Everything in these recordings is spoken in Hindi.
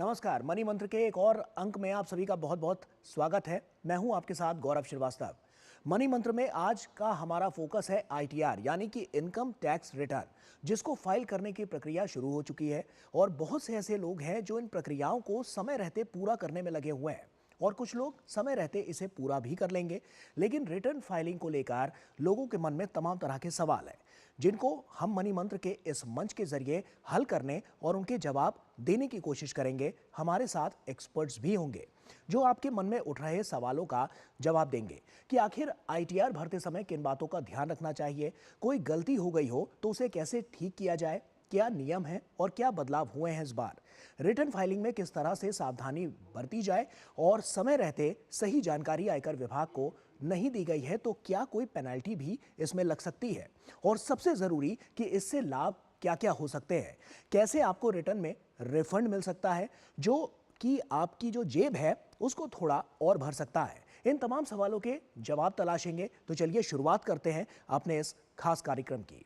नमस्कार। मनी मंत्र के एक और अंक में आप सभी का बहुत बहुत स्वागत है। मैं हूं आपके साथ गौरव श्रीवास्तव। मनी मंत्र में आज का हमारा फोकस है आईटीआर यानी कि इनकम टैक्स रिटर्न, जिसको फाइल करने की प्रक्रिया शुरू हो चुकी है और बहुत से ऐसे लोग हैं जो इन प्रक्रियाओं को समय रहते पूरा करने में लगे हुए हैं और कुछ लोग समय रहते इसे पूरा भी कर लेंगे। लेकिन रिटर्न फाइलिंग को लेकर लोगों के मन में तमाम तरह के सवाल हैं, जिनको हम मनी मंत्र के इस मंच के जरिए हल करने और उनके जवाब देने की कोशिश करेंगे। हमारे साथ एक्सपर्ट्स भी होंगे जो आपके मन में उठ रहे सवालों का जवाब देंगे कि आखिर आईटीआर भरते समय किन बातों का ध्यान रखना चाहिए, कोई गलती हो गई हो तो उसे कैसे ठीक किया जाए, क्या नियम है और क्या बदलाव हुए हैं इस बार, रिटर्न फाइलिंग में किस तरह से सावधानी बरती जाए और समय रहते सही जानकारी आयकर विभाग को नहीं दी गई है तो क्या कोई पेनल्टी भी इसमें लग सकती है, और सबसे जरूरी कि इससे लाभ क्या क्या हो सकते हैं, कैसे आपको रिटर्न में रिफंड मिल सकता है जो कि आपकी जो जेब है उसको थोड़ा और भर सकता है। इन तमाम सवालों के जवाब तलाशेंगे। तो चलिए शुरुआत करते हैं अपने इस खास कार्यक्रम की।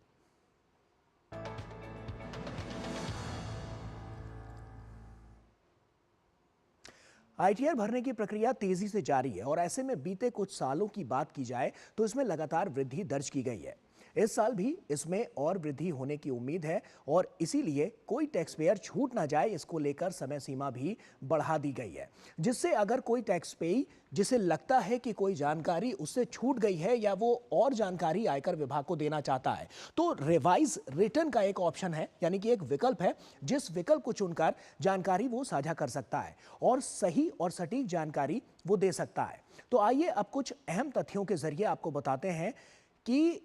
आईटीआर भरने की प्रक्रिया तेजी से जारी है और ऐसे में बीते कुछ सालों की बात की जाए तो इसमें लगातार वृद्धि दर्ज की गई है। इस साल भी इसमें और वृद्धि होने की उम्मीद है और इसीलिए कोई टैक्स पेयर छूट ना जाए इसको लेकर समय सीमा भी बढ़ा दी गई है, जिससे अगर कोई टैक्स पेई जिसे लगता है कि कोई जानकारी उससे छूट गई है या वो और जानकारी आयकर विभाग को देना चाहता है तो रिवाइज रिटर्न का एक ऑप्शन है, यानी कि एक विकल्प है जिस विकल्प को चुनकर जानकारी वो साझा कर सकता है और सही और सटीक जानकारी वो दे सकता है। तो आइए अब कुछ अहम तथ्यों के जरिए आपको बताते हैं कि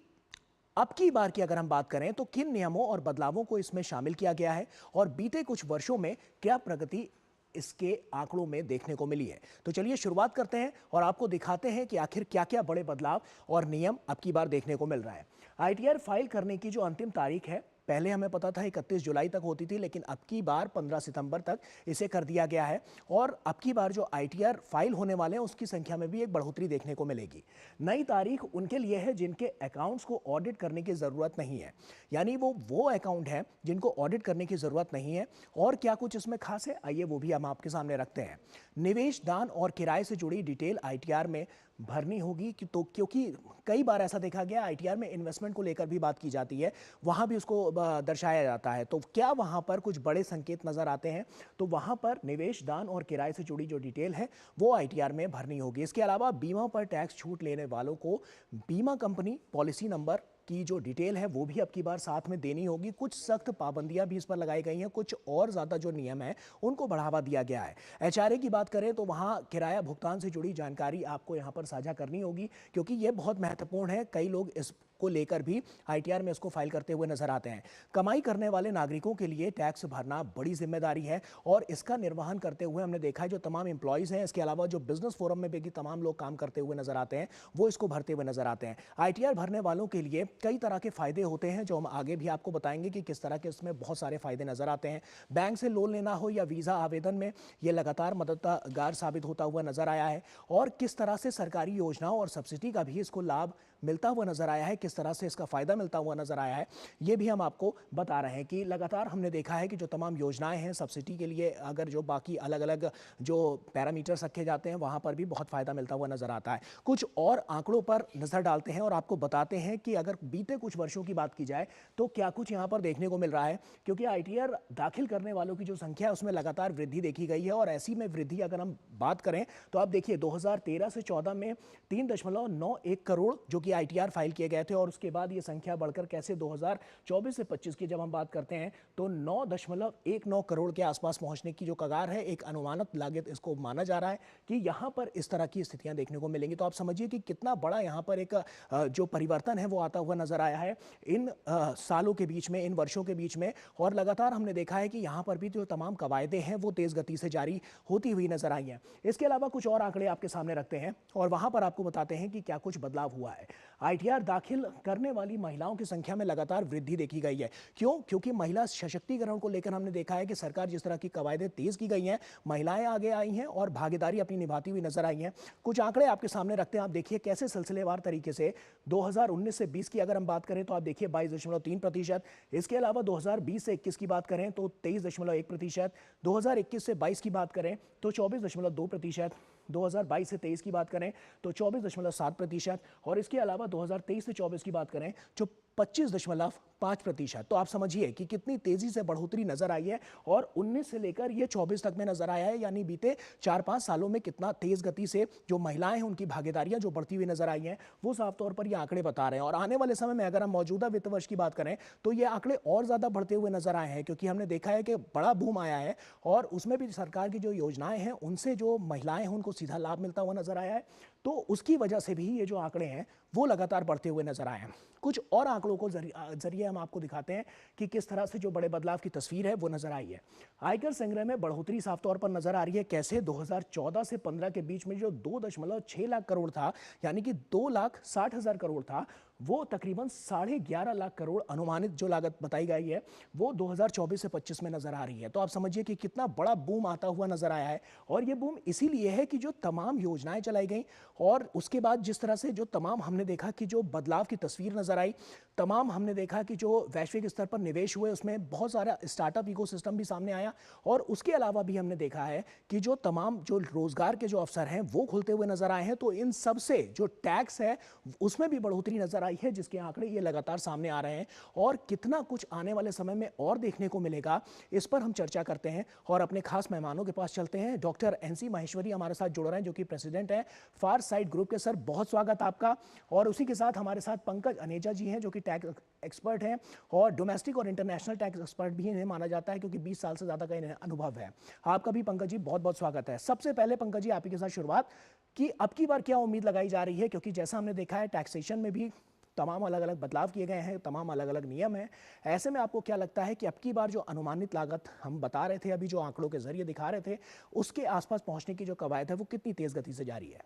अब की बार की अगर हम बात करें तो किन नियमों और बदलावों को इसमें शामिल किया गया है और बीते कुछ वर्षों में क्या प्रगति इसके आंकड़ों में देखने को मिली है। तो चलिए शुरुआत करते हैं और आपको दिखाते हैं कि आखिर क्या क्या बड़े बदलाव और नियम अब की बार देखने को मिल रहा है। आईटीआर फाइल करने की जो अंतिम तारीख है, पहले हमें पता था 31 जुलाई तक होती थी, लेकिन अब की बार 15 सितंबर तक इसे कर दिया गया है और अब की बार जो आईटीआर फाइल होने वाले हैं उसकी संख्या में भी एक बढ़ोतरी देखने को मिलेगी। नई तारीख उनके लिए है जिनके अकाउंट्स को ऑडिट करने की जरूरत नहीं है, यानी वो अकाउंट है जिनको ऑडिट करने की जरूरत नहीं है। और क्या कुछ इसमें खास है, आइए वो भी हम आपके सामने रखते हैं। निवेश, दान और किराए से जुड़ी डिटेल आईटीआर में भरनी होगी तो क्योंकि कई बार ऐसा देखा गया आईटीआर में इन्वेस्टमेंट को लेकर भी बात की जाती है, वहां भी उसको दर्शाया जाता है। तो क्या वहां पर कुछ बड़े संकेत नजर आते हैं, तो वहां पर निवेश, दान और किराए से जुड़ी जो डिटेल है वो आईटीआर में भरनी होगी। इसके अलावा बीमा पर टैक्स छूट लेने वालों को बीमा कंपनी पॉलिसी नंबर की जो डिटेल है वो भी अब की बार साथ में देनी होगी। कुछ सख्त पाबंदियां भी इस पर लगाई गई हैं, कुछ और ज्यादा जो नियम है उनको बढ़ावा दिया गया है। एचआरए की बात करें तो वहां किराया भुगतान से जुड़ी जानकारी आपको यहां पर साझा करनी होगी, क्योंकि यह बहुत महत्वपूर्ण है। कई लोग इस को लेकर भी आईटीआर में इसको फाइल करते हुए नजर आते हैं। कमाई करने वाले नागरिकों के लिए टैक्स भरना बड़ी जिम्मेदारी है और इसका निर्वहन करते हुए हमने देखा है जो तमाम एम्प्लॉइज हैं, इसके अलावा जो बिजनेस फोरम में भी तमाम लोग काम करते हुए नजर आते हैं वो इसको भरते हुए नजर आते हैं। आईटीआर भरने वालों के लिए कई तरह के फायदे होते हैं जो हम आगे भी आपको बताएंगे कि किस तरह के इसमें बहुत सारे फायदे नजर आते हैं। बैंक से लोन लेना हो या वीजा आवेदन में यह लगातार मददगार साबित होता हुआ नजर आया है और किस तरह से सरकारी योजनाओं और सब्सिडी का भी इसको लाभ मिलता हुआ नजर आया है, किस तरह से इसका फायदा मिलता हुआ नजर आया है, ये भी हम आपको बता रहे हैं कि लगातार हमने देखा है कि जो तमाम योजनाएं हैं सब्सिडी के लिए, अगर जो बाकी अलग अलग जो पैरामीटर्स रखे जाते हैं वहां पर भी बहुत फायदा मिलता हुआ नजर आता है। कुछ और आंकड़ों पर नजर डालते हैं और आपको बताते हैं कि अगर बीते कुछ वर्षों की बात की जाए तो क्या कुछ यहां पर देखने को मिल रहा है, क्योंकि आईटीआर दाखिल करने वालों की जो संख्या है उसमें लगातार वृद्धि देखी गई है। और ऐसी में वृद्धि अगर हम बात करें तो आप देखिए 2013 से 14 में 3.91 करोड़ जो कि आईटीआर फाइल किए गए थे और उसके बाद ये संख्या बढ़कर कैसे 2024 से 25 की जब हम बात करते हैं तो 9.19 करोड़ के आसपास पहुंचने की जो कगार है, एक अनुमानित लागत इसको माना जा रहा है कि यहां पर इस तरह की स्थितियां देखने को मिलेंगी। तो आप समझिए कि कितना बड़ा यहां पर एक जो परिवर्तन है वो आता हुआ नजर आया है इन सालों के बीच में, इन वर्षों के बीच में। और लगातार हमने देखा है कि यहां पर भी जो तमाम कवायदे हैं वो तेज गति से जारी होती हुई नजर आई हैं। इसके अलावा कुछ और आंकड़े आपके सामने रखते हैं और वहां पर आपको बताते हैं कि क्या कुछ बदलाव हुआ है। आईटीआर दाखिल करने वाली महिलाओं की संख्या में लगातार वृद्धि देखी गई है। क्यों? क्योंकि महिला सशक्तिकरण को लेकर हमने देखा है कि सरकार जिस तरह की कवायदें तेज की गई हैं, महिलाएं आगे आई हैं और भागीदारी अपनी निभाती हुई नजर आई हैं। कुछ आंकड़े आपके सामने रखते हैं, आप देखिए कैसे सिलसिलेवार तरीके से 2019 से 20 की अगर हम बात करें तो आप देखिए 22.3%। इसके अलावा 2020 से 21 की बात करें तो 23.1%। 2021 से 22 की बात करें तो 24.2%। 2022 से 23 की बात करें तो 24.7%। और इसके अलावा 2023 से 24 की बात करें जो 25.5%। तो आप समझिए कि कितनी तेजी से बढ़ोतरी नजर आई है और 19 से लेकर ये 24 तक में नजर आया है, यानी बीते 4-5 सालों में कितना तेज गति से जो महिलाएं हैं उनकी भागीदारियां जो बढ़ती हुई नजर आई हैं, वो साफ तौर पर ये आंकड़े बता रहे हैं। और आने वाले समय में अगर हम मौजूदा वित्त वर्ष की बात करें तो ये आंकड़े और ज्यादा बढ़ते हुए नजर आए हैं, क्योंकि हमने देखा है कि बड़ा बूम आया है और उसमें भी सरकार की जो योजनाएं हैं उनसे जो महिलाएं हैं उनको सीधा लाभ मिलता हुआ नजर आया है। तो उसकी वजह से भी ये जो आंकड़े हैं वो लगातार बढ़ते हुए नजर आए हैं। कुछ और आंकड़ों को जरिए हम आपको दिखाते हैं कि किस तरह से जो बड़े बदलाव की तस्वीर है वो नजर आई है। आयकर संग्रह में बढ़ोतरी साफ तौर पर नजर आ रही है। कैसे? 2014 से 15 के बीच में जो 2.6 लाख करोड़ था, यानी कि 2,60,000 करोड़ था, वो तकरीबन 11.5 लाख करोड़ अनुमानित जो लागत बताई गई है वो 2024 से 25 में नजर आ रही है। तो आप समझिए कि कितना बड़ा बूम आता हुआ नजर आया है। और ये बूम इसीलिए है कि जो तमाम योजनाएं चलाई गई और उसके बाद जिस तरह से जो तमाम हमने देखा कि जो बदलाव की तस्वीर नजर आई, तमाम हमने देखा कि जो वैश्विक स्तर पर निवेश हुए उसमें बहुत सारा स्टार्टअप इकोसिस्टम भी सामने आया। और उसके अलावा भी हमने देखा है कि जो तमाम जो रोजगार के जो अवसर हैं वो खुलते हुए नजर आए हैं। तो इन सब से जो टैक्स है उसमें भी बढ़ोतरी नजर आई है, जिसके आंकड़े ये लगातार सामने आ रहे हैं। और कितना कुछ आने वाले समय में और देखने को मिलेगा, इस पर हम चर्चा करते हैं और अपने खास मेहमानों के पास चलते हैं। डॉक्टर एनसी माहेश्वरी हमारे साथ जुड़ रहे हैं, जो कि प्रेसिडेंट हैं फार साइड ग्रुप के। सर, बहुत स्वागत आपका। और उसी के साथ हमारे साथ पंकज अनेजा जी हैं, जो कि टैक्स एक्सपर्ट हैं और डोमेस्टिक और इंटरनेशनल टैक्स एक्सपर्ट भी इन्हें माना जाता है, क्योंकि 20 साल से ज्यादा का इन्हें अनुभव है। आपका भी पंकज जी बहुत बहुत स्वागत है। सबसे पहले पंकज जी, आप ही के साथ शुरुआत कि अब की बार क्या उम्मीद लगाई जा रही है, क्योंकि जैसा हमने देखा है टैक्सेशन में भी तमाम अलग अलग बदलाव किए गए हैं, तमाम अलग अलग नियम हैं। ऐसे में आपको क्या लगता है कि अब की बार जो अनुमानित लागत हम बता रहे थे, अभी जो आंकड़ों के जरिए दिखा रहे थे, उसके आसपास पहुंचने की जो कवायद है वो कितनी तेज गति से जारी है?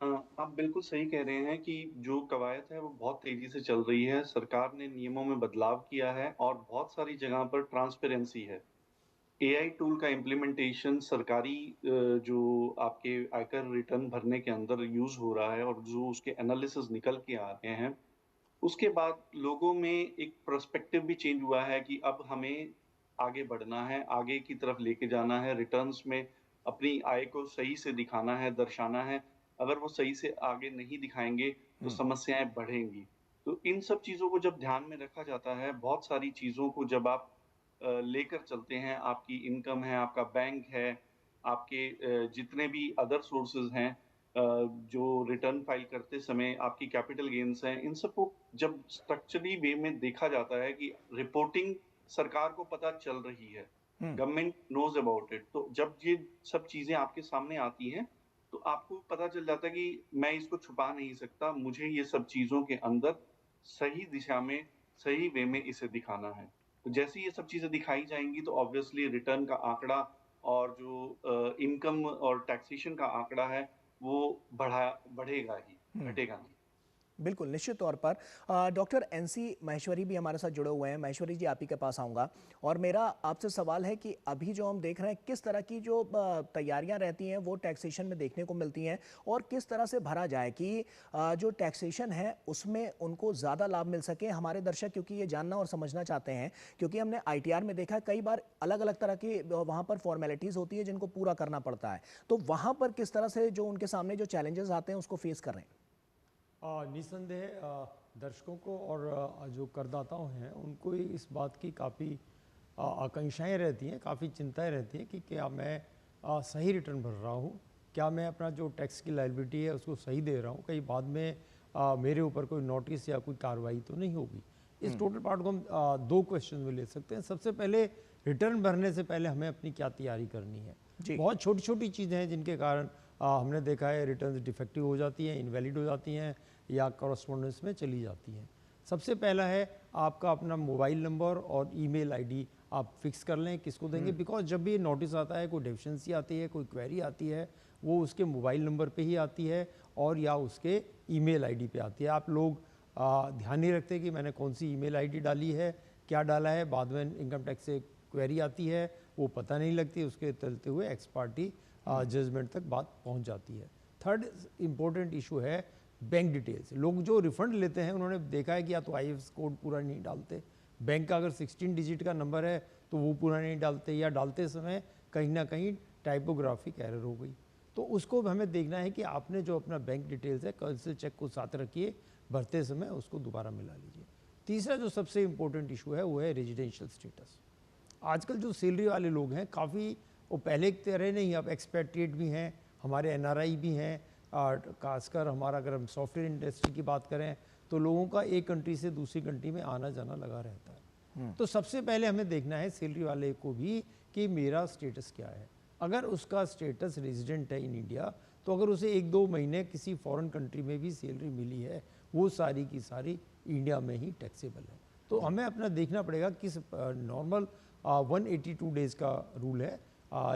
आप बिल्कुल सही कह रहे हैं कि जो कवायद है वो बहुत तेजी से चल रही है। सरकार ने नियमों में बदलाव किया है और बहुत सारी जगह पर ट्रांसपेरेंसी है। एआई टूल का इम्प्लीमेंटेशन सरकारी जो आपके आयकर रिटर्न भरने के अंदर यूज़ हो रहा है और जो उसके एनालिसिस निकल के आ रहे हैं, उसके बाद लोगों में एक पर्सपेक्टिव भी चेंज हुआ है कि अब हमें आगे बढ़ना है, आगे की तरफ लेके जाना है, रिटर्न्स में अपनी आय को सही से दिखाना है, दर्शाना है। अगर वो सही से आगे नहीं दिखाएँगे, तो समस्याएँ बढ़ेंगी। तो इन सब चीज़ों को जब ध्यान में रखा जाता है, बहुत सारी चीज़ों को जब आप लेकर चलते हैं, आपकी इनकम है, आपका बैंक है, आपके जितने भी अदर सोर्सेज़ हैं जो रिटर्न फाइल करते समय आपकी कैपिटल गेन्स हैं, इन सबको जब स्ट्रक्चरली वे में देखा जाता है कि रिपोर्टिंग सरकार को पता चल रही है, गवर्नमेंट नोज़ अबाउट इट। तो जब ये सब चीज़ें आपके सामने आती हैं, तो आपको पता चल जाता है कि मैं इसको छुपा नहीं सकता, मुझे ये सब चीज़ों के अंदर सही दिशा में, सही वे में इसे दिखाना है। तो जैसे ही ये सब चीज़ें दिखाई जाएँगी तो ऑब्वियसली रिटर्न का आँकड़ा और जो इनकम और टैक्सेशन का आँकड़ा है, वो बढ़ेगा ही, घटेगा नहीं। बिल्कुल, निश्चित तौर पर। डॉक्टर एनसी माहेश्वरी भी हमारे साथ जुड़े हुए हैं। माहेश्वरी जी, आप ही के पास आऊँगा और मेरा आपसे सवाल है कि अभी जो हम देख रहे हैं, किस तरह की जो तैयारियां रहती हैं वो टैक्सेशन में देखने को मिलती हैं और किस तरह से भरा जाए कि जो टैक्सेशन है उसमें उनको ज़्यादा लाभ मिल सके। हमारे दर्शक क्योंकि ये जानना और समझना चाहते हैं, क्योंकि हमने आईटीआर में देखा है कई बार अलग अलग तरह की वहाँ पर फॉर्मेलिटीज़ होती है जिनको पूरा करना पड़ता है। तो वहाँ पर किस तरह से जो उनके सामने जो चैलेंजेस आते हैं उसको फेस कर रहे हैं? निस्संदेह दर्शकों को और जो करदाताओं हैं उनको इस बात की काफ़ी आकांक्षाएं रहती हैं, काफ़ी चिंताएं रहती हैं कि क्या मैं सही रिटर्न भर रहा हूँ, क्या मैं अपना जो टैक्स की लायबिलिटी है उसको सही दे रहा हूँ, कहीं बाद में मेरे ऊपर कोई नोटिस या कोई कार्रवाई तो नहीं होगी। इस टोटल पार्ट को हम दो क्वेश्चन में ले सकते हैं। सबसे पहले, रिटर्न भरने से पहले हमें अपनी क्या तैयारी करनी है। बहुत छोटी छोटी चीज़ें हैं जिनके कारण हमने देखा है रिटर्न डिफेक्टिव हो जाती हैं, इनवैलिड हो जाती हैं या कॉरस्पॉन्डेंस में चली जाती हैं। सबसे पहला है आपका अपना मोबाइल नंबर और ईमेल आईडी आप फिक्स कर लें किसको देंगे, बिकॉज जब भी नोटिस आता है, कोई डेफिशिएंसी आती है, कोई क्वेरी आती है, वो उसके मोबाइल नंबर पे ही आती है और या उसके ईमेल आईडी पे आती है। आप लोग ध्यान नहीं रखते कि मैंने कौन सी ईमेल आईडी डाली है, क्या डाला है। बाद में इनकम टैक्स से क्वेरी आती है, वो पता नहीं लगती, उसके चलते हुए एक्स पार्टी जजमेंट तक बात पहुंच जाती है। थर्ड इम्पोर्टेंट इशू है बैंक डिटेल्स। लोग जो रिफंड लेते हैं उन्होंने देखा है कि या तो आईएफएस कोड पूरा नहीं डालते, बैंक का अगर 16 डिजिट का नंबर है तो वो पूरा नहीं डालते, या डालते समय कहीं ना कहीं टाइपोग्राफिक एरर हो गई। तो उसको हमें देखना है कि आपने जो अपना बैंक डिटेल्स है कैंसिल चेक को साथ रखिए, भरते समय उसको दोबारा मिला लीजिए। तीसरा जो सबसे इम्पोर्टेंट इशू है वो है रेजिडेंशियल स्टेटस। आजकल जो सैलरी वाले लोग हैं काफ़ी, वो पहले की तरह नहीं, अब एक्सपेट्रिएट भी हैं, हमारे एनआरआई भी हैं, और खासकर हमारा अगर हम सॉफ्टवेयर इंडस्ट्री की बात करें तो लोगों का एक कंट्री से दूसरी कंट्री में आना जाना लगा रहता है। तो सबसे पहले हमें देखना है सैलरी वाले को भी कि मेरा स्टेटस क्या है। अगर उसका स्टेटस रेजिडेंट है इन इंडिया, तो अगर उसे 1-2 महीने किसी फॉरेन कंट्री में भी सैलरी मिली है, वो सारी की सारी इंडिया में ही टैक्सेबल है। तो हमें अपना देखना पड़ेगा किस नॉर्मल 182 डेज़ का रूल है,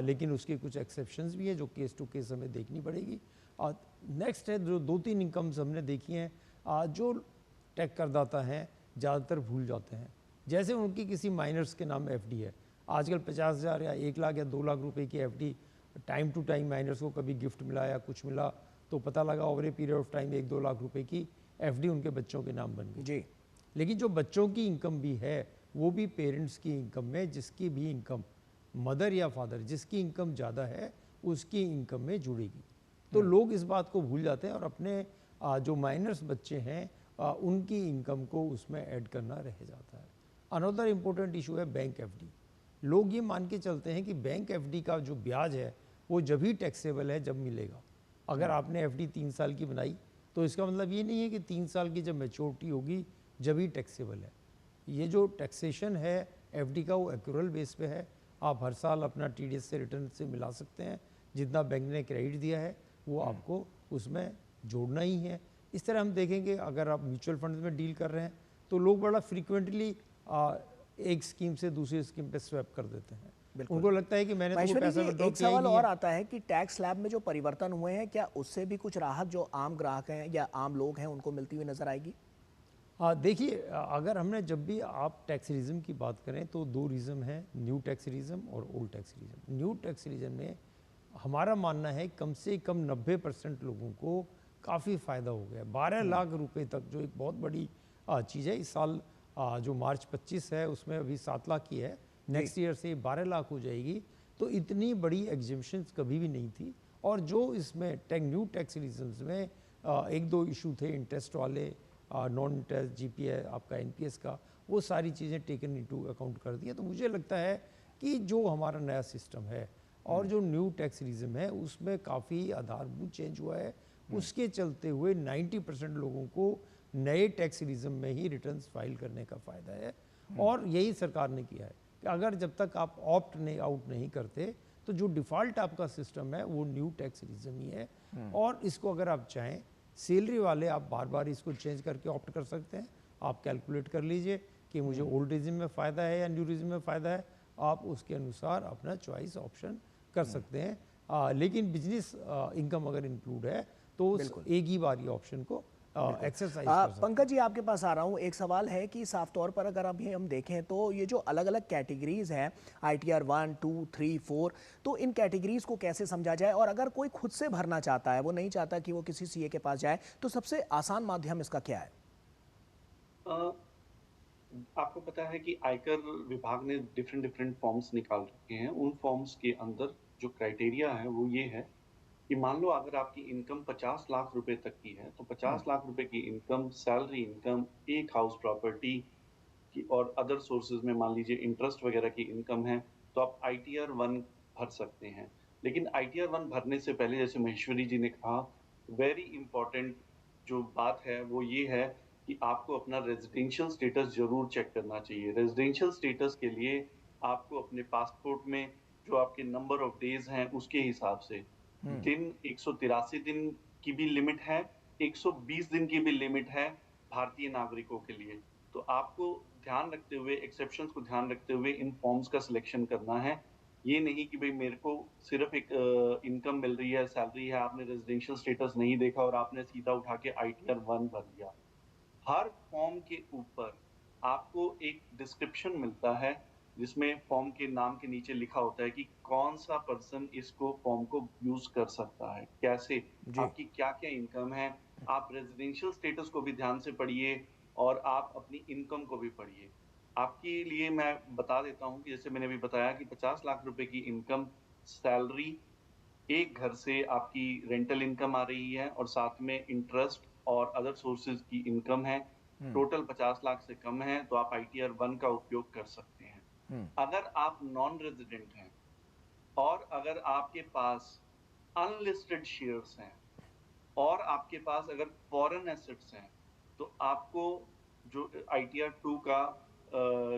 लेकिन उसके कुछ एक्सेप्शंस भी हैं जो केस टू केस हमें देखनी पड़ेगी। नेक्स्ट है जो 2-3 इनकम्स हमने देखी हैं, जो टैक्स करदाता हैं ज़्यादातर भूल जाते हैं। जैसे उनकी किसी माइनर्स के नाम एफडी है, आजकल 50,000 या 1 लाख या 2 लाख रुपए की FD time to time minors को कभी गिफ्ट मिला या कुछ मिला तो पता लगा over a period of time 1-2 lakh रुपए की एफडी उनके बच्चों के नाम बन गई जी। लेकिन जो बच्चों की इनकम भी है वो भी पेरेंट्स की इनकम में, जिसकी भी इनकम मदर या फादर जिसकी इनकम ज़्यादा है उसकी इनकम में जुड़ेगी। तो लोग इस बात को भूल जाते हैं और अपने जो माइनर्स बच्चे हैं उनकी इनकम को उसमें ऐड करना रह जाता है। अनदर इम्पोर्टेंट इशू है बैंक एफडी। लोग ये मान के चलते हैं कि बैंक एफडी का जो ब्याज है वो जब ही टैक्सेबल है जब मिलेगा। अगर आपने एफडी 3 साल की बनाई तो इसका मतलब ये नहीं है कि 3 साल की जब मैच्योरिटी होगी जब ही टैक्सेबल है। ये जो टैक्सेशन है एफडी का वो एक्यूरल बेस पे है। आप हर साल अपना टीडीएस से रिटर्न से मिला सकते हैं, जितना बैंक ने क्रेडिट दिया है वो आपको उसमें जोड़ना ही है। इस तरह हम देखेंगे अगर आप म्यूचुअल फंड्स में डील कर रहे हैं तो लोग बड़ा फ्रीक्वेंटली एक स्कीम से दूसरी स्कीम पे स्वैप कर देते हैं। उनको लगता है कि मैंने तो महेश्वरी पैसा जी, विड्रॉ एक किया ही सवाल नहीं और है। आता है कि टैक्स स्लैब में जो परिवर्तन हुए हैं क्या उससे भी कुछ राहत जो आम ग्राहक हैं या आम लोग हैं उनको मिलती हुई नजर आएगी? देखिए अगर हमने जब भी आप टैक्स रिज्म की बात करें तो 2 रिज्म हैं, न्यू टैक्स रिज्म और old tax rhythm. New tax rhythm में हमारा मानना है कम से कम 90% लोगों को काफ़ी फ़ायदा हो गया। 12 लाख रुपए तक जो एक बहुत बड़ी चीज़ है। इस साल जो मार्च 25 है उसमें अभी 7 लाख की है, नेक्स्ट ईयर से 12 लाख हो जाएगी। तो इतनी बड़ी एग्जिबिशंस कभी भी नहीं थी। और जो इसमें न्यू टैक्स रिजम्स में 1-2 इशू थे इंटरेस्ट वाले, नॉन इंटरेस्ट जीपीए आपका एनपीएस का, वो सारी चीज़ें टेकन इनटू अकाउंट कर दिया। तो मुझे लगता है कि जो हमारा नया सिस्टम है और जो न्यू टैक्स रिज्म है उसमें काफ़ी आधारभूत चेंज हुआ है। उसके चलते हुए 90% लोगों को नए टैक्स रिज्म में ही रिटर्न्स फाइल करने का फ़ायदा है। और यही सरकार ने किया है कि अगर जब तक आप ऑप्ट नहीं आउट नहीं करते तो जो डिफ़ॉल्ट आपका सिस्टम है वो न्यू टैक्स रिज्म ही है। और इसको अगर आप चाहें सैलरी वाले आप बार बार इसको चेंज करके ऑप्ट कर सकते हैं। आप कैलकुलेट कर लीजिए कि मुझे ओल्ड रिज्म में फ़ायदा है या न्यू रिज्म में फ़ायदा है, आप उसके अनुसार अपना चॉइस ऑप्शन कर सकते हैं। लेकिन बिजनेस इनकम अगर इंक्लूड है तो उस एक ही बार ये ऑप्शन को एक्सरसाइज कर सकते हैं। पंकज जी, आपके पास आ रहा हूं। एक सवाल है कि साफ तौर पर अगर अभी हम देखें तो ये जो अलग अलग कैटेगरीज हैं ITR 1, 2, 3, 4, तो इन कैटेगरीज को कैसे समझा जाए? और अगर कोई खुद से भरना चाहता है, वो नहीं चाहता कि वो किसी सीए के पास जाए, तो सबसे आसान माध्यम इसका क्या है? अ, आपको पता है कि आयकर विभाग ने डिफरेंट डिफरेंट फॉर्म्स निकाल रखे हैं। उन फॉर्म्स के अंदर जो क्राइटेरिया है वो ये है कि मान लो अगर आपकी इनकम 50 लाख रुपए तक की है तो 50 लाख रुपए की इनकम, सैलरी इनकम, एक हाउस प्रॉपर्टी की और अदर सोर्सेज में मान लीजिए इंटरेस्ट वगैरह की इनकम है तो आप ITR 1 भर सकते हैं। लेकिन ITR 1 भरने से पहले जैसे महेश्वरी जी ने कहा, वेरी इंपॉर्टेंट जो बात है वो ये है कि आपको अपना रेजिडेंशियल स्टेटस जरूर चेक करना चाहिए। रेजिडेंशियल स्टेटस के लिए आपको अपने पासपोर्ट में जो आपके नंबर ऑफ डेज हैं उसके हिसाब से दिन 183 दिन की भी लिमिट है, 120 दिन की भी लिमिट है भारतीय नागरिकों के लिए। तो आपको ध्यान रखते हुए, एक्सेप्शंस को ध्यान रखते हुए इन फॉर्म्स का सिलेक्शन करना है। ये नहीं कि भाई मेरे को सिर्फ एक इनकम मिल रही है, सैलरी है, आपने रेजिडेंशियल स्टेटस नहीं देखा और आपने सीधा उठा के ITR 1 भर दिया। हर फॉर्म के ऊपर आपको एक डिस्क्रिप्शन मिलता है, जिसमें फॉर्म के नाम के नीचे लिखा होता है कि कौन-सा पर्सन इसको फॉर्म को यूज़ कर सकता है, कैसे, जी। आपकी क्या-क्या इनकम है। आप रेज़िडेंशियल स्टेटस को भी ध्यान से पढ़िए और आप अपनी इनकम को भी पढ़िए। आपके लिए मैं बता देता हूँ कि जैसे मैंने अभी बताया कि 50 लाख रुपए की इनकम, सैलरी, एक घर से आपकी रेंटल इनकम आ रही है और साथ में इंटरेस्ट और अदर सोर्सेज की इनकम है, हुँ, टोटल 50 लाख से कम है, तो आप आईटीआर 1 का उपयोग कर सकते हैं। हुँ, अगर आप नॉन रेज़िडेंट हैं और अगर आपके पास अनलिस्टेड शेयर्स हैं और आपके पास अगर फॉरेन एसेट्स हैं, तो आपको जो आईटीआर 2 का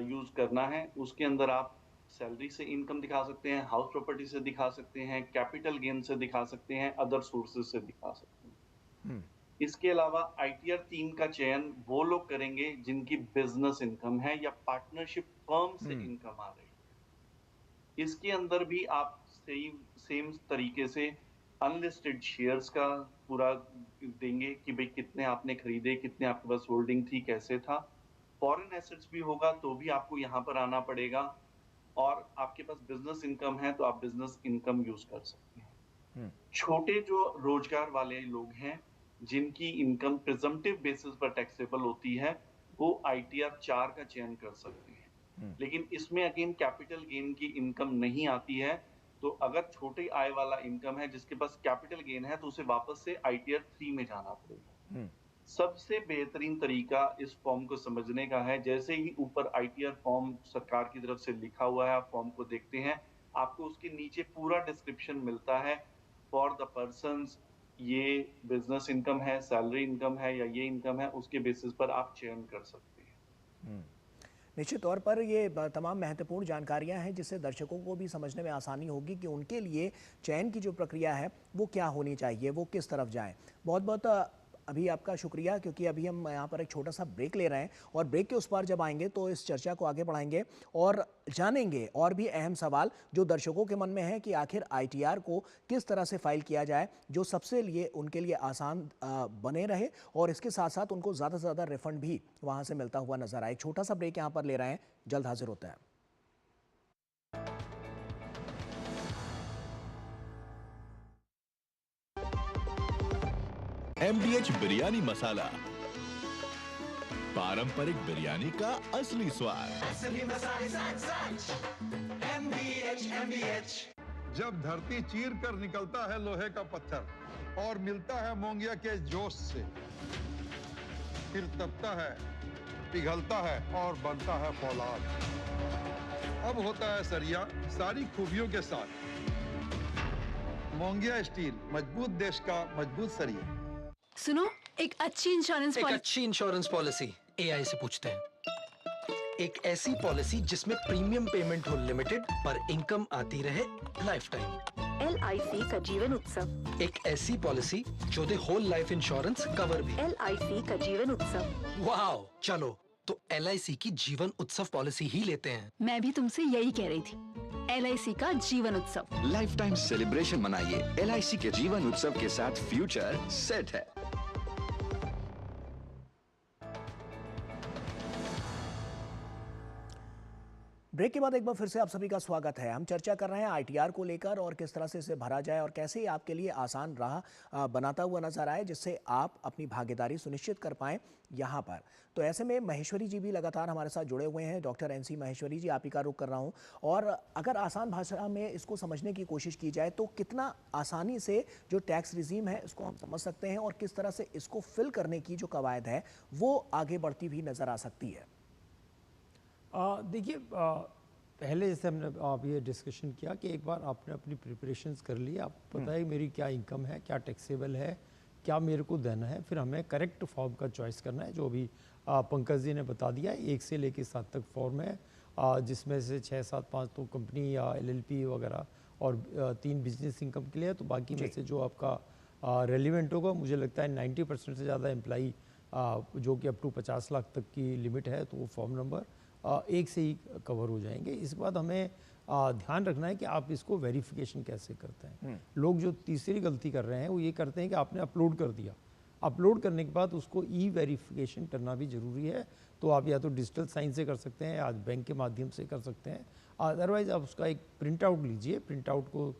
यूज़ करना है, उसके अंदर आप सैलरी से इनकम दिखा सकते हैं, हाउस प्रॉपर्टी से दिखा सकते हैं, कैपिटल गेन से दिखा सकते हैं, अदर सोर्सेज़ से दिखा सकते हैं। हुँ, इसके अलावा आईटीआर 3 का चयन वो लोग करेंगे जिनकी बिज़नेस इनकम है या पार्टनरशिप फर्म से हुँ, इनकम आ रही है। इसके अंदर भी आप सेम तरीके से अनलिस्टेड शेयर्स का पूरा देंगे कि भई कितने आपने खरीदे, कितने आपके पास होल्डिंग थी, कैसे था। फॉरेन एसेट्स भी होगा तो भी आपको यहाँ पर आना पड़ेगा और आपके पास बिज़नेस इनकम है तो आप बिज़नेस इनकम यूज़ कर सकते हैं। हुँ, छोटे जो रोज़गार वाले लोग हैं, जिनकी इनकम प्रिज़म्पटिव बेसिस पर टैक्सेबल होती है, वो आईटीआर 4 का चयन कर सकते हैं। हुँ, लेकिन इसमें अगेन कैपिटल गेन की इनकम नहीं आती है, तो अगर छोटी आय वाला इनकम है जिसके पास कैपिटल गेन है, तो उसे वापस से आईटीआर 3 में जाना पड़ेगा। हुँ, सबसे बेहतरीन तरीका इस फॉर्म को समझने का है, जैसे ही ऊपर आईटीआर फॉर्म सरकार की तरफ से लिखा हुआ है, आप फॉर्म को देखते हैं, आपको उसके नीचे पूरा डिस्क्रिप्शन मिलता है फॉर द पर्सन्स, ये बिज़नेस इनकम है, सैलरी इनकम है या ये इनकम है, उसके बेसिस पर आप चयन कर सकते हैं। हुँ। निश्चित तौर पर ये तमाम महत्वपूर्ण जानकारियां हैं जिससे दर्शकों को भी समझने में आसानी होगी कि उनके लिए चयन की जो प्रक्रिया है वो क्या होनी चाहिए, वो किस तरफ जाएं। बहुत बहुत अभी आपका शुक्रिया, क्योंकि अभी हम यहाँ पर एक छोटा सा ब्रेक ले रहे हैं और ब्रेक के उस पार जब आएंगे तो इस चर्चा को आगे बढ़ाएंगे और जानेंगे और भी अहम सवाल जो दर्शकों के मन में है कि आखिर आईटीआर को किस तरह से फाइल किया जाए जो सबसे लिए उनके लिए आसान बने रहे और इसके साथ साथ उनको ज़्यादा से ज़्यादा रिफंड भी वहाँ से मिलता हुआ नजर आए। एक छोटा सा ब्रेक यहाँ पर ले रहे हैं, जल्द हाजिर होते हैं। MDH बिरयानी मसाला, पारंपरिक बिरयानी का असली स्वाद। जब धरती चीर कर निकलता है लोहे का पत्थर और मिलता है मोंगिया के जोश से, फिर तपता है, पिघलता है और बनता है फौलाद। अब होता है सरिया सारी खूबियों के साथ। मोंगिया स्टील, मजबूत देश का मजबूत सरिया। सुनो, एक अच्छी इंश्योरेंस पॉलिसी एआई से पूछते हैं। एक ऐसी पॉलिसी जिसमें प्रीमियम पेमेंट हो लिमिटेड पर इनकम आती रहे लाइफ टाइम। LIC का जीवन उत्सव। एक ऐसी पॉलिसी जो दे होल लाइफ इंश्योरेंस कवर भी। LIC का जीवन उत्सव। वाओ, चलो तो LIC की जीवन उत्सव पॉलिसी ही लेते हैं। मैं भी तुमसे यही कह रही थी, LIC का जीवन उत्सव। लाइफ टाइम सेलिब्रेशन मनाइए LIC के जीवन उत्सव के साथ। फ्यूचर सेट है। ब्रेक के बाद एक बार फिर से आप सभी का स्वागत है। हम चर्चा कर रहे हैं आईटीआर को लेकर और किस तरह से इसे भरा जाए और कैसे आपके लिए आसान राह बनाता हुआ नजर आए जिससे आप अपनी भागीदारी सुनिश्चित कर पाएं यहाँ पर। तो ऐसे में महेश्वरी जी भी लगातार हमारे साथ जुड़े हुए हैं। डॉक्टर NC महेश्वरी जी, आप ही का रुख कर रहा हूँ। और अगर आसान भाषा में इसको समझने की कोशिश की जाए तो कितना आसानी से जो टैक्स रिजीम है इसको हम समझ सकते हैं और किस तरह से इसको फिल करने की जो कवायद है वो आगे बढ़ती हुई नजर आ सकती है। देखिए, पहले जैसे हमने आप ये डिस्कशन किया कि एक बार आपने अपनी प्रिपरेशंस कर ली, आप पता है मेरी क्या इनकम है, क्या टैक्सेबल है, क्या मेरे को देना है, फिर हमें करेक्ट फॉर्म का चॉइस करना है। जो अभी पंकज जी ने बता दिया, 1 से लेकर 7 तक फॉर्म है, जिसमें से 6, 7, 5 तो कंपनी या LLP वगैरह और 3 बिजनेस इनकम के लिए है। तो बाकी में से जो आपका रेलिवेंट होगा, मुझे लगता है 90% से ज़्यादा एम्प्लाई जो कि अप टू 50 लाख तक की लिमिट है, तो वो फॉर्म नंबर 1 से ही कवर हो जाएंगे। इसके बाद हमें ध्यान रखना है कि आप इसको वेरिफिकेशन कैसे करते हैं। लोग जो तीसरी गलती कर रहे हैं वो ये करते हैं कि आपने अपलोड कर दिया, अपलोड करने के बाद उसको ई वेरिफिकेशन करना भी ज़रूरी है। तो आप या तो डिजिटल साइन से कर सकते हैं, आज बैंक के माध्यम से कर सकते हैं, अदरवाइज़ आप उसका एक प्रिंट आउट लीजिए। प्रिंट आउट को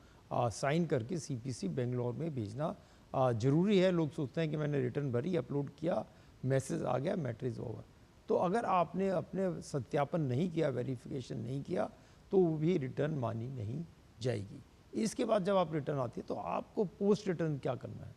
साइन करके सीपीसी बेंगलोर में भेजना ज़रूरी है। लोग सोचते हैं कि मैंने रिटर्न भरी, अपलोड किया, मैसेज आ गया, मैटर इज़ ओवर। तो अगर आपने अपने सत्यापन नहीं किया, वेरिफिकेशन नहीं किया, तो वो भी रिटर्न मानी नहीं जाएगी। इसके बाद जब आप रिटर्न आती है तो आपको पोस्ट रिटर्न क्या करना है।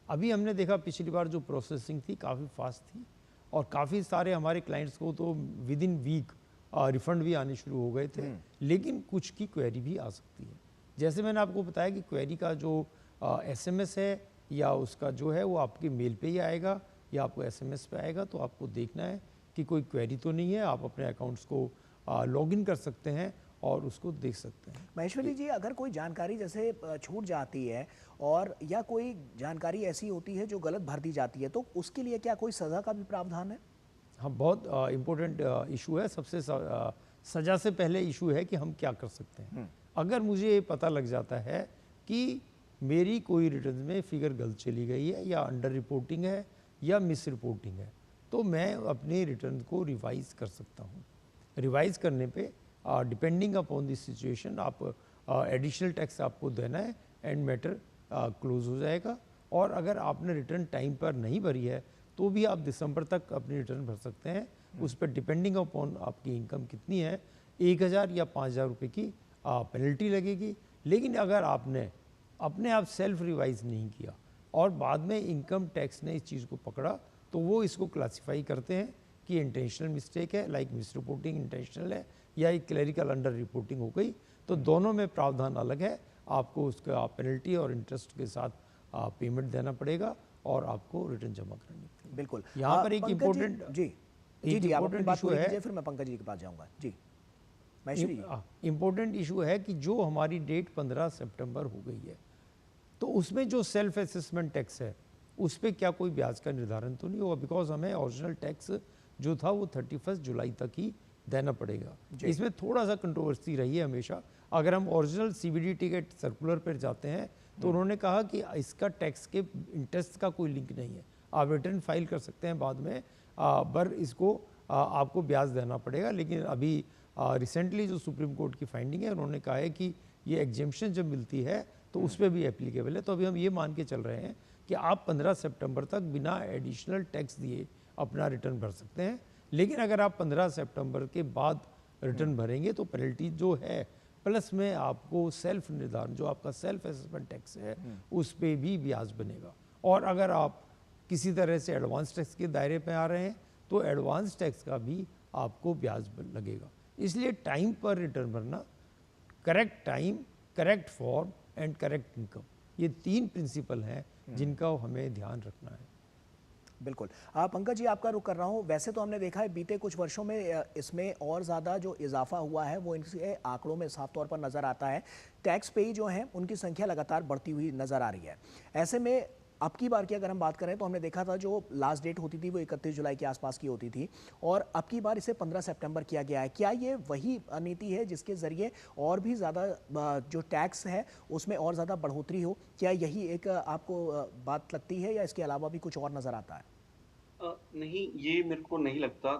अभी हमने देखा पिछली बार जो प्रोसेसिंग थी काफ़ी फास्ट थी और काफ़ी सारे हमारे क्लाइंट्स को तो विद इन वीक रिफंड भी आने शुरू हो गए थे, लेकिन कुछ की क्वेरी भी आ सकती है। जैसे मैंने आपको बताया कि क्वेरी का जो एसएमएस है या उसका जो है वो आपके मेल पे ही आएगा या आपको एसएमएस पे आएगा, तो आपको देखना है कि कोई क्वेरी तो नहीं है। आप अपने अकाउंट्स को लॉगिन कर सकते हैं और उसको देख सकते हैं। महेश्वरी जी, अगर कोई जानकारी जैसे छूट जाती है और या कोई जानकारी ऐसी होती है जो गलत भर दी जाती है, तो उसके लिए क्या कोई सज़ा का भी प्रावधान है? हाँ, बहुत इम्पोर्टेंट इशू है। सबसे सज़ा से पहले इशू है कि हम क्या कर सकते हैं। अगर मुझे ये पता लग जाता है कि मेरी कोई रिटर्न में फिगर गलत चली गई है या अंडर रिपोर्टिंग है या मिस रिपोर्टिंग है, तो मैं अपने रिटर्न को रिवाइज़ कर सकता हूँ। रिवाइज़ करने पे डिपेंडिंग अपॉन दिस सिचुएशन आप एडिशनल टैक्स आपको देना है एंड मैटर क्लोज हो जाएगा। और अगर आपने रिटर्न टाइम पर नहीं भरी है तो भी आप दिसंबर तक अपनी रिटर्न भर सकते हैं। उस पर डिपेंडिंग अपॉन आपकी इनकम कितनी है, 1000 या 5000 रुपये की पेनल्टी लगेगी। लेकिन अगर आपने अपने आप सेल्फ रिवाइज नहीं किया और बाद में इनकम टैक्स ने इस चीज़ को पकड़ा, तो वो इसको क्लासिफाई करते हैं कि इंटेंशनल मिस्टेक है, लाइक मिस रिपोर्टिंग इंटेंशनल है, या एक क्लरिकल अंडर रिपोर्टिंग हो गई। तो दोनों में प्रावधान अलग है। आपको उसका पेनल्टी और इंटरेस्ट के साथ पेमेंट देना पड़ेगा और आपको रिटर्न जमा करनी पड़ेगी। बिल्कुल। यहाँ पर एक पंकज इम्पोर्टेंट जी आप अपनी बात पूरी कीजिए, फिर मैं पंकज जी के पास जाऊंगा। जी महेश्वरी जी। इम्पोर्टेंट इशू है कि जो हमारी डेट 15 सितंबर हो गई है, तो उसमें जो सेल्फ असेसमेंट टैक्स है उस पर क्या कोई ब्याज का निर्धारण तो नहीं होगा, बिकॉज हमें ओरिजिनल टैक्स जो था वो 31 जुलाई तक ही देना पड़ेगा। इसमें थोड़ा सा कंट्रोवर्सी रही है हमेशा। अगर हम ओरिजिनल सीबीडी टिकट सर्कुलर पर जाते हैं तो उन्होंने कहा कि इसका टैक्स के इंटरेस्ट का कोई लिंक नहीं है, आप रिटर्न फाइल कर सकते हैं बाद में, पर इसको आपको ब्याज देना पड़ेगा। लेकिन अभी रिसेंटली जो सुप्रीम कोर्ट की फाइंडिंग है, उन्होंने कहा है कि ये एग्जेम्पशन जब मिलती है तो उस पर भी एप्लीकेबल है। तो अभी हम ये मान के चल रहे हैं कि आप 15 सितंबर तक बिना एडिशनल टैक्स दिए अपना रिटर्न भर सकते हैं। लेकिन अगर आप 15 सितंबर के बाद रिटर्न भरेंगे तो पेनल्टी जो है, प्लस में आपको सेल्फ निर्धारण जो आपका सेल्फ असेसमेंट टैक्स है उस पर भी ब्याज बनेगा। और अगर आप किसी तरह से एडवांस टैक्स के दायरे में आ रहे हैं तो एडवांस टैक्स का भी आपको ब्याज लगेगा। इसलिए टाइम पर रिटर्न भरना, correct time, correct form and correct income, ये 3 प्रिंसिपल हैं जिनका हमें ध्यान रखना है। बिल्कुल। पंकज जी, आपका रुख कर रहा हूँ। वैसे तो हमने देखा है बीते कुछ वर्षों में इसमें और ज़्यादा जो इजाफा हुआ है वो इनके आंकड़ों में साफ तौर पर नज़र आता है। टैक्स पेई जो हैं उनकी संख्या लगातार बढ़ती हुई नज़र आ रही है। ऐसे में अब की बार की अगर हम बात करें तो हमने देखा था जो लास्ट डेट होती थी वो 31 जुलाई के आसपास की होती थी और अब की बार इसे 15 सितंबर किया गया है। क्या ये वही नीति है जिसके ज़रिए और भी ज़्यादा जो टैक्स है उसमें और ज़्यादा बढ़ोतरी हो? क्या यही एक आपको बात लगती है या इसके अलावा भी कुछ और नज़र आता है? नहीं, ये मेरे को नहीं लगता।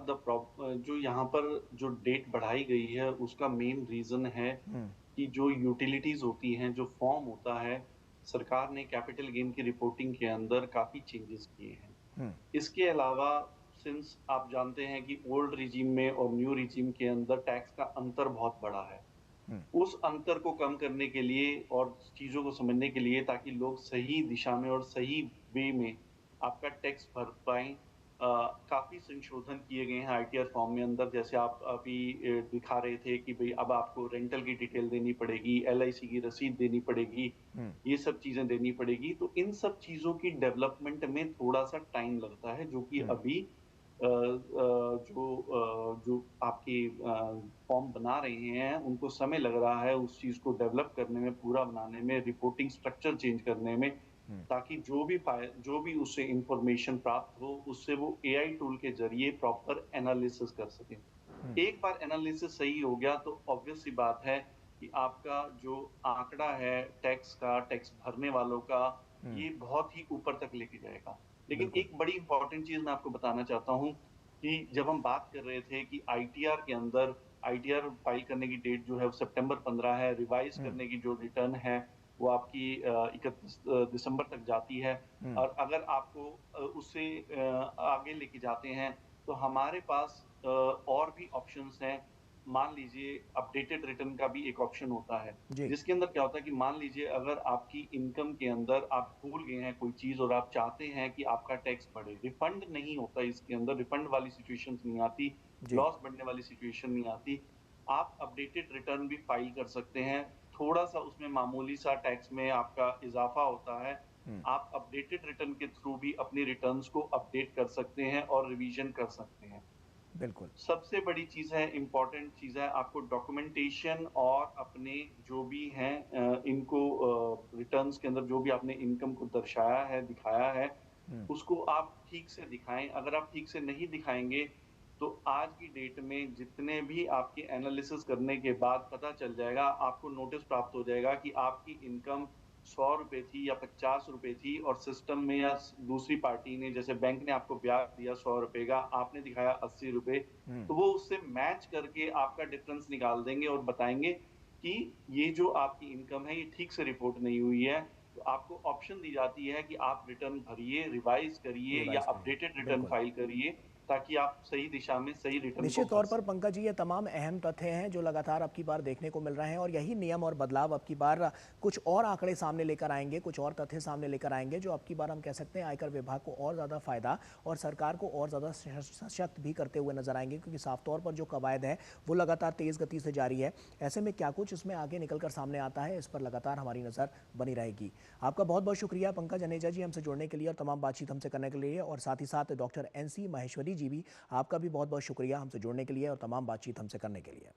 जो यहाँ पर जो डेट बढ़ाई गई है उसका मेन रीजन है कि जो यूटिलिटीज होती हैं, जो फॉर्म होता है, सरकार ने कैपिटल गेन की रिपोर्टिंग के अंदर काफी चेंजेस किए हैं। इसके अलावा सिंस आप जानते हैं कि ओल्ड रिजीम में और न्यू रिजीम के अंदर टैक्स का अंतर बहुत बड़ा है। उस अंतर को कम करने के लिए और चीजों को समझने के लिए, ताकि लोग सही दिशा में और सही वे में आपका टैक्स भर पाएं, काफी संशोधन किए गए हैं आईटीआर फॉर्म में अंदर। जैसे आप अभी दिखा रहे थे कि भाई अब आपको रेंटल की डिटेल देनी पड़ेगी, एलआईसी की रसीद देनी पड़ेगी, ये सब चीजें देनी पड़ेगी। तो इन सब चीजों की डेवलपमेंट में थोड़ा सा टाइम लगता है, जो कि अभी जो आपके फॉर्म बना रहे हैं उनको समय लग रहा है उस चीज को डेवलप करने में, पूरा बनाने में, रिपोर्टिंग स्ट्रक्चर चेंज करने में, ताकि जो भी उससे इंफॉर्मेशन प्राप्त हो उससे वो एआई टूल के जरिए प्रॉपर एनालिसिस कर सके। एक बार एनालिसिस सही हो गया तो ऑब्वियस सी बात है कि आपका जो आंकड़ा है टैक्स का, टैक्स भरने वालों का, ये बहुत ही ऊपर तक लेके जाएगा। लेकिन एक बड़ी इंपॉर्टेंट चीज मैं आपको बताना चाहता हूँ कि जब हम बात कर रहे थे कि आईटीआर के अंदर आईटीआर फाइल करने की डेट जो है वो सितंबर 15 है, रिवाइज करने की जो रिटर्न है वो आपकी 31 दिसंबर तक जाती है। और अगर आपको उससे आगे लेके जाते हैं तो हमारे पास और भी ऑप्शंस हैं। मान लीजिए अपडेटेड रिटर्न का भी एक ऑप्शन होता है, जी। जिसके अंदर क्या होता है कि मान लीजिए अगर आपकी इनकम के अंदर आप भूल गए हैं कोई चीज़ और आप चाहते हैं कि आपका टैक्स बढ़े, रिफंड नहीं होता इसके अंदर, रिफंड वाली सिचुएशंस नहीं आती, जी। लॉस बढ़ने वाली सिचुएशन नहीं आती। आप अपडेटेड रिटर्न भी फाइल कर सकते हैं, थोड़ा-सा उसमें मामूली-सा टैक्स में आपका इज़ाफ़ा होता है। आप अपडेटेड रिटर्न के थ्रू भी अपनी रिटर्न्स को अपडेट कर सकते हैं और रिवीजन कर सकते हैं। बिल्कुल। सबसे बड़ी चीज़ है, इम्पोर्टेंट चीज़ है, आपको डॉक्यूमेंटेशन और अपने जो भी हैं इनको रिटर्न्स के अंदर जो भी आपने इनकम को दर्शाया है, दिखाया है, उसको आप ठीक से दिखाएँ। अगर आप ठीक से नहीं दिखाएँगे, तो आज की डेट में जितने भी आपके एनालिसिस करने के बाद पता चल जाएगा, आपको नोटिस प्राप्त हो जाएगा कि आपकी इनकम ₹100 थी या ₹50 थी और सिस्टम में या दूसरी पार्टी ने जैसे बैंक ने आपको ब्याज दिया ₹100 का, आपने दिखाया ₹80, तो वो उससे मैच करके आपका डिफरेंस निकाल देंगे और बताएँगे कि ये जो आपकी इनकम है, ये ठीक से रिपोर्ट नहीं हुई है। तो आपको ऑप्शन दी जाती है कि आप रिटर्न भरिए, रिवाइज़ करिए या रिवाइज करिए। अपडेटेड रिटर्न बिल्कुल। फाइल करिए, ताकि आप सही दिशा में सही रिटर्न को निश्चित भर तौर पर सकें। पंकज जी, ये तमाम अहम तथ्य हैं जो लगातार अब की बार देखने को मिल रहे हैं और यही नियम और बदलाव अब की बार कुछ और आंकड़े सामने लेकर आएंगे, कुछ और तथ्य सामने लेकर आएंगे जो अब की बार हम कह सकते हैं आयकर विभाग को और ज़्यादा फायदा और सरकार को और ज़्यादा सशक्त भी करते हुए नजर आएंगे, क्योंकि साफ तौर पर जो कवायद है वो लगातार तेज़ गति से जारी है। ऐसे में क्या कुछ इसमें आगे निकल कर सामने आता है, इस पर लगातार हमारी नज़र बनी रहेगी। आपका बहुत बहुत शुक्रिया पंकज अनेजा जी हमसे जुड़ने के लिए और तमाम बातचीत हमसे करने के लिए, और साथ ही साथ डॉक्टर NC माहेश्वरी जी भी, आपका भी बहुत बहुत शुक्रिया हमसे जुड़ने के लिए और तमाम बातचीत हमसे करने के लिए।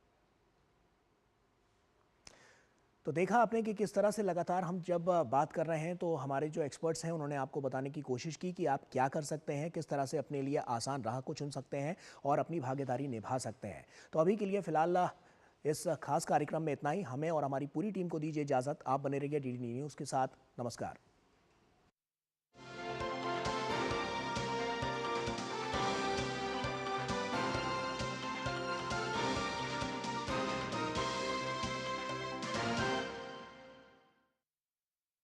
तो देखा आपने कि किस तरह से लगातार हम जब बात कर रहे हैं तो हमारे जो एक्सपर्ट्स हैं उन्होंने आपको बताने की कोशिश की कि आप क्या कर सकते हैं, किस तरह से अपने लिए आसान राह को चुन सकते हैं और अपनी भागीदारी निभा सकते हैं। तो अभी के लिए फिलहाल इस खास कार्यक्रम में इतना ही। हमें और हमारी पूरी टीम को दीजिए इजाज़त। आप बने रहिए DD न्यूज़ के साथ। नमस्कार।